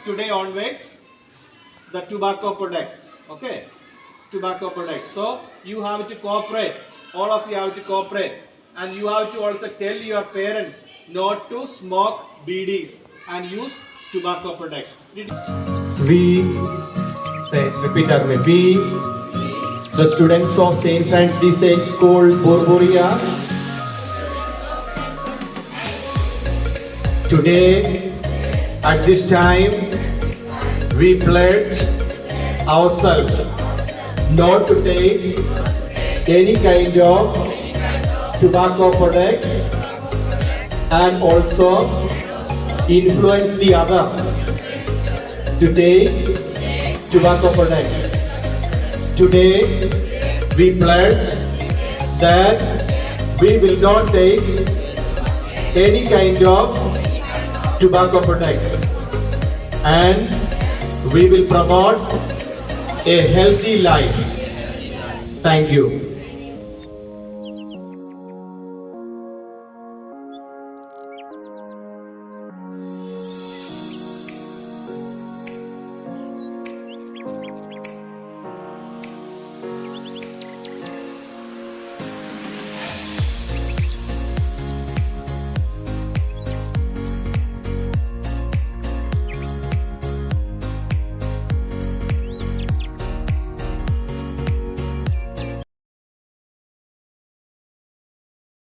today onwards the tobacco products. Okay, tobacco products. So you have to cooperate. All of you have to cooperate, and you have to also tell your parents not to smoke BDs and use tobacco products. We say, repeat after me. We, the students of St. Francis Sage School, BURBURIA, today, at this time, we pledge ourselves not to take any kind of tobacco product and also influence the other to take tobacco products. Today, we pledge that we will not take any kind of tobacco product and we will promote a healthy life. Thank you.